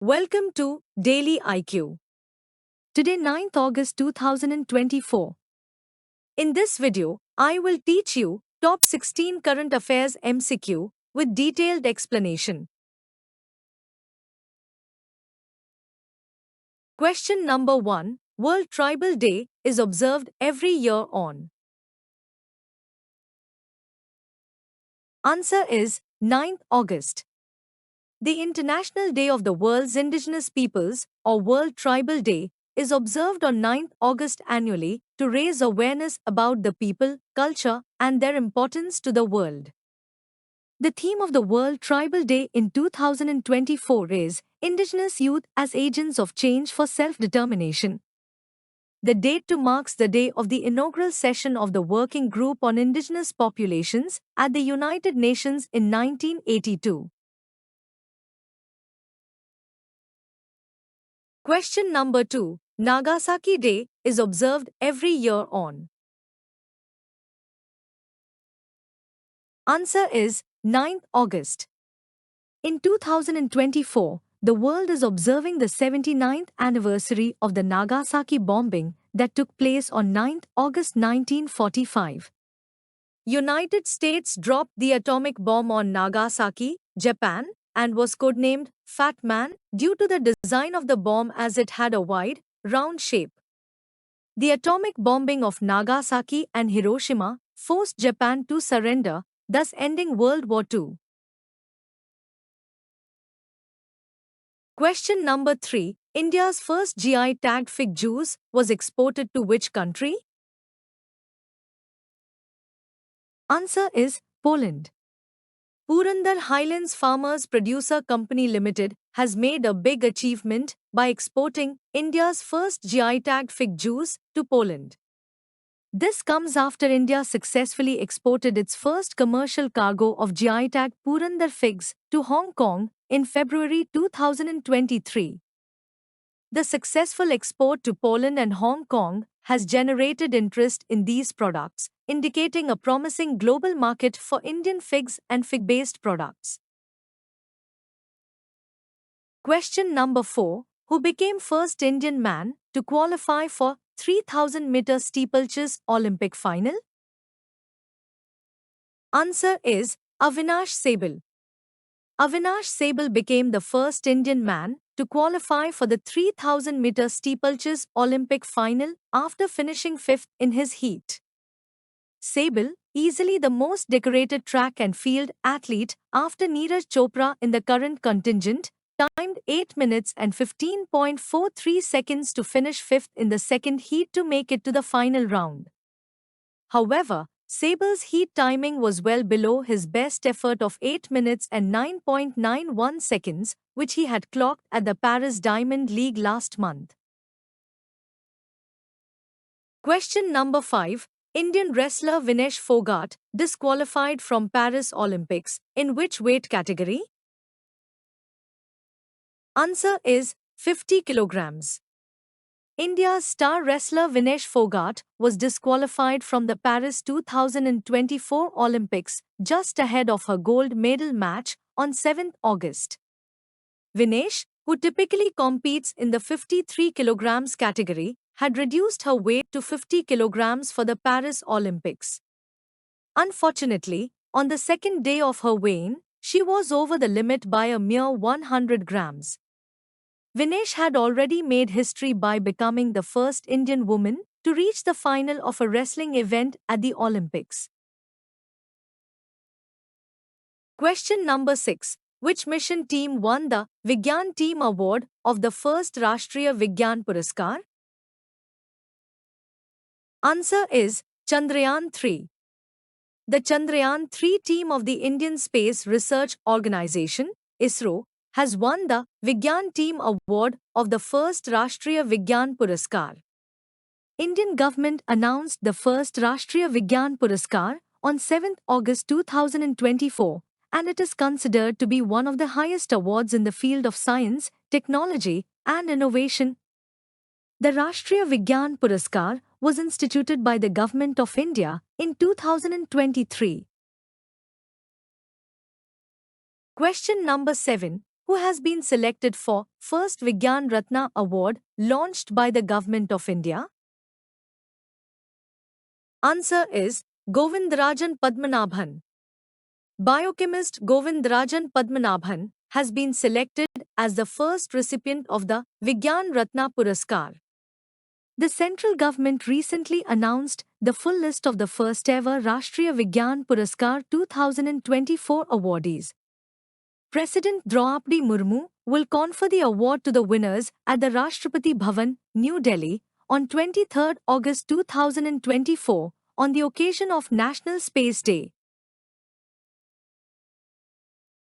Welcome to Daily IQ. Today 9th August 2024. In this video, I will teach you top 16 current affairs MCQ with detailed explanation. Question number 1. World Tribal Day is observed every year on. Answer is 9th August. The International Day of the World's Indigenous Peoples, or World Tribal Day, is observed on 9th August annually to raise awareness about the people, culture, and their importance to the world. The theme of the World Tribal Day in 2024 is Indigenous Youth as Agents of Change for Self-Determination. The date too marks the day of the inaugural session of the Working Group on Indigenous Populations at the United Nations in 1982. Question number 2. Nagasaki Day is observed every year on. Answer is 9th August. In 2024, the world is observing the 79th anniversary of the Nagasaki bombing that took place on 9th August 1945. United States dropped the atomic bomb on Nagasaki, Japan, and was codenamed Fat Man due to the design of the bomb as it had a wide, round shape. The atomic bombing of Nagasaki and Hiroshima forced Japan to surrender, thus ending World War II. Question number 3. India's first GI tagged fig juice was exported to which country? Answer is Poland. Purandar Highlands Farmers Producer Company Limited has made a big achievement by exporting India's first GI tagged fig juice to Poland. This comes after India successfully exported its first commercial cargo of GI tagged Purandar figs to Hong Kong in February 2023. The successful export to Poland and Hong Kong has generated interest in these products, indicating a promising global market for Indian figs and fig-based products. Question number 4. Who became first Indian man to qualify for 3000-meter steeplechase Olympic final? Answer is Avinash Sehgal. Avinash Sehgal became the first Indian man to qualify for the 3000-meter steeplechase Olympic final after finishing 5th in his heat. Sehgal, easily the most decorated track and field athlete after Neeraj Chopra in the current contingent, timed 8 minutes and 15.43 seconds to finish 5th in the second heat to make it to the final round. However, Sehgal's heat timing was well below his best effort of 8 minutes and 9.91 seconds, which he had clocked at the Paris Diamond League last month. Question number 5. Indian wrestler Vinesh Fogart disqualified from Paris Olympics in which weight category? Answer is 50 kilograms. India's star wrestler Vinesh Fogart was disqualified from the Paris 2024 Olympics just ahead of her gold medal match on 7th August. Vinesh, who typically competes in the 53 kilograms category, had reduced her weight to 50 kilograms for the Paris Olympics. Unfortunately, on the second day of her weigh-in, she was over the limit by a mere 100 grams. Vinesh had already made history by becoming the first Indian woman to reach the final of a wrestling event at the Olympics. Question number 6. Which mission team won the Vigyan Team Award of the first Rashtriya Vigyan Puraskar? Answer is Chandrayaan-3. The Chandrayaan-3 team of the Indian Space Research Organisation, ISRO, has won the Vigyan Team Award of the first Rashtriya Vigyan Puraskar. Indian government announced the first Rashtriya Vigyan Puraskar on 7th August 2024, and it is considered to be one of the highest awards in the field of science, technology, and innovation. The Rashtriya Vigyan Puraskar was instituted by the Government of India in 2023. Question number 7. who has been selected for first Vigyan Ratna Award launched by the Government of India? Answer is Govindarajan Padmanabhan. Biochemist Govindarajan Padmanabhan has been selected as the first recipient of the Vigyan Ratna Puraskar. The central government recently announced the full list of the first ever Rashtriya Vigyan Puraskar 2024 awardees. President Draupadi Murmu will confer the award to the winners at the Rashtrapati Bhavan, New Delhi, on 23 August 2024, on the occasion of National Space Day.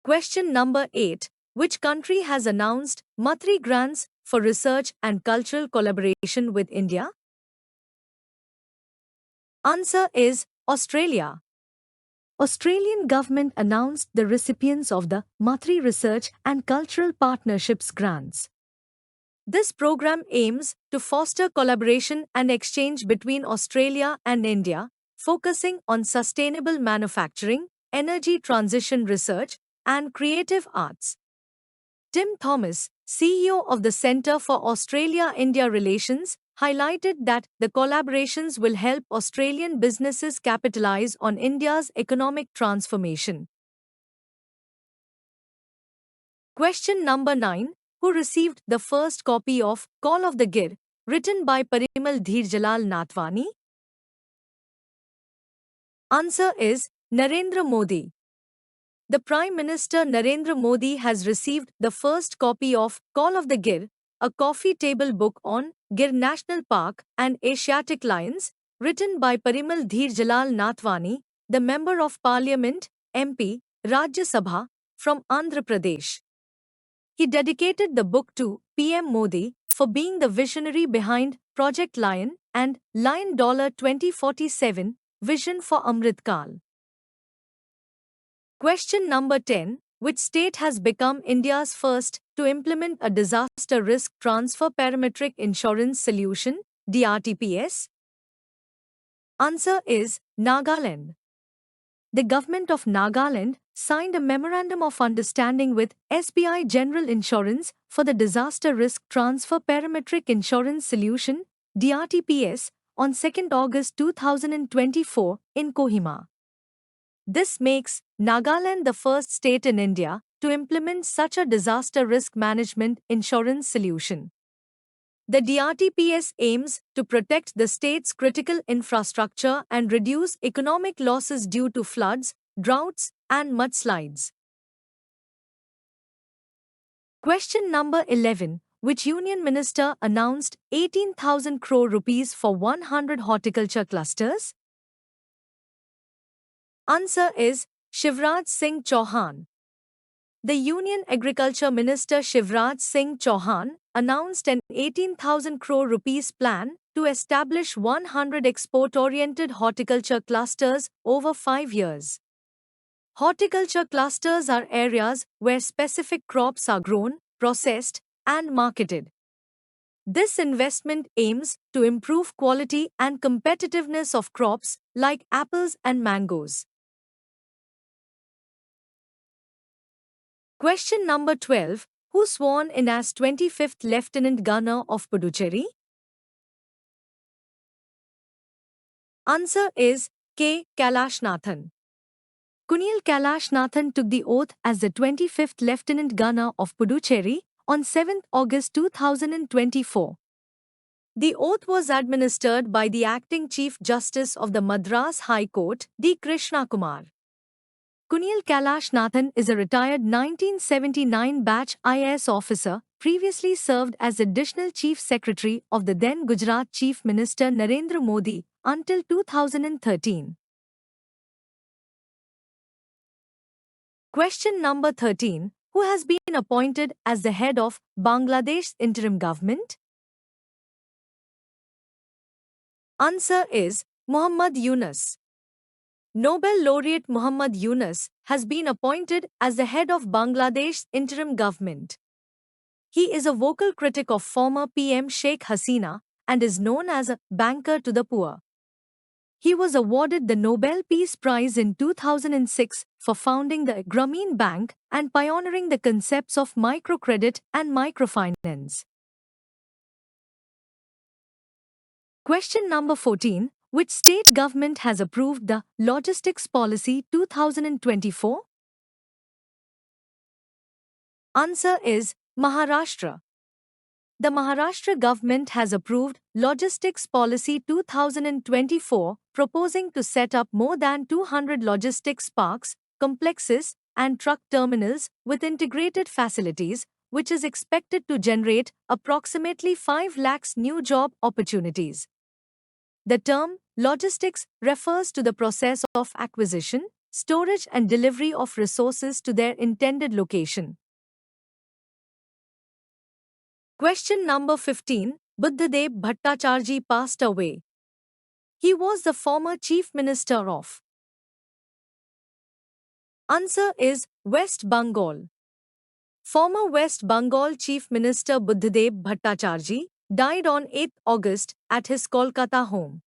Question number 8. Which country has announced Matri grants for research and cultural collaboration with India? Answer is Australia. Australian government announced the recipients of the Matri Research and Cultural Partnerships grants. This program aims to foster collaboration and exchange between Australia and India, focusing on sustainable manufacturing, energy transition research, and creative arts. Tim Thomas, CEO of the Centre for Australia-India Relations, highlighted that the collaborations will help Australian businesses capitalize on India's economic transformation. Question number 9. Who received the first copy of Call of the Gir, written by Parimal Dheerjalal Natwani? Answer is Narendra Modi. The Prime Minister Narendra Modi has received the first copy of Call of the Gir, a coffee table book on Gir National Park and Asiatic lions, written by Parimal Dheerjalal Natwani, the Member of Parliament, MP, Rajya Sabha, from Andhra Pradesh. He dedicated the book to PM Modi for being the visionary behind Project Lion and Lion 2047 Vision for Amrit Kal. Question number 10. Which state has become India's first to implement a disaster risk transfer parametric insurance solution, DRTPS? Answer is Nagaland. The government of Nagaland signed a memorandum of understanding with SBI General Insurance for the disaster risk transfer parametric insurance solution, DRTPS, on 2 August 2024 in Kohima. This makes Nagaland the first state in India to implement such a disaster risk management insurance solution. The DRTPS aims to protect the state's critical infrastructure and reduce economic losses due to floods, droughts, and mudslides. Question number 11. Which union minister announced 18,000 crore rupees for 100 horticulture clusters? Answer is Shivraj Singh Chauhan. The Union Agriculture Minister Shivraj Singh Chauhan announced an 18,000 crore rupees plan to establish 100 export-oriented horticulture clusters over 5 years. Horticulture clusters are areas where specific crops are grown, processed, and marketed. This investment aims to improve quality and competitiveness of crops like apples and mangoes. Question number 12. Who sworn in as 25th Lieutenant Governor of Puducherry? Answer is K. Kailashnathan. Kunil Kailashnathan took the oath as the 25th Lieutenant Governor of Puducherry on 7 August 2024. The oath was administered by the Acting Chief Justice of the Madras High Court, D. Krishna Kumar. Kunil Kailashnathan is a retired 1979 batch IAS officer, previously served as Additional Chief Secretary of the then Gujarat Chief Minister Narendra Modi until 2013. Question number 13. Who has been appointed as the head of Bangladesh's interim government? Answer is Muhammad Yunus. Nobel laureate Muhammad Yunus has been appointed as the head of Bangladesh's interim government. He is a vocal critic of former PM Sheikh Hasina and is known as a banker to the poor. He was awarded the Nobel Peace Prize in 2006 for founding the Grameen Bank and pioneering the concepts of microcredit and microfinance. Question number 14. Which state government has approved the Logistics Policy 2024? Answer is Maharashtra. The Maharashtra government has approved Logistics Policy 2024, proposing to set up more than 200 logistics parks, complexes, and truck terminals with integrated facilities, which is expected to generate approximately 5 lakhs new job opportunities. The term logistics refers to the process of acquisition, storage, and delivery of resources to their intended location. Question number 15. Buddhadev Bhattacharjee passed away. He was the former Chief Minister of. Answer is West Bengal. Former West Bengal Chief Minister Buddhadev Bhattacharjee died on 8 August at his Kolkata home.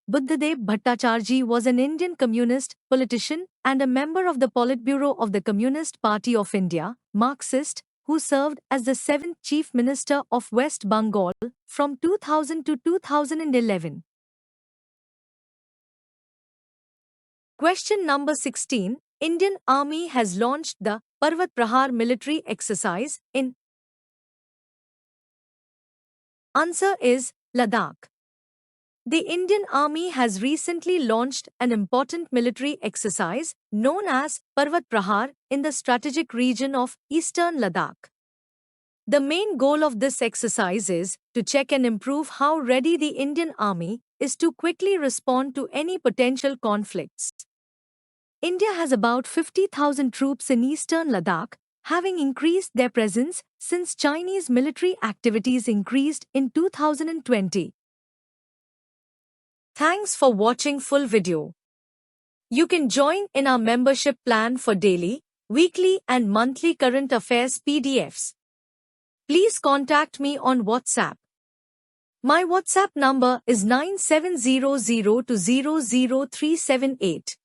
Buddhadev Bhattacharjee was an Indian communist politician and a member of the Politburo of the Communist Party of India, Marxist, who served as the 7th Chief Minister of West Bengal from 2000 to 2011. Question number 16. Indian Army has launched the Parvat Prahar military exercise in. Answer is Ladakh. The Indian Army has recently launched an important military exercise known as Parvat Prahar in the strategic region of eastern Ladakh. The main goal of this exercise is to check and improve how ready the Indian Army is to quickly respond to any potential conflicts. India has about 50,000 troops in eastern Ladakh, having increased their presence since Chinese military activities increased in 2020. Thanks for watching full video. You can join in our membership plan for daily, weekly and monthly current affairs PDFs. Please contact me on WhatsApp. My WhatsApp number is 9700200378.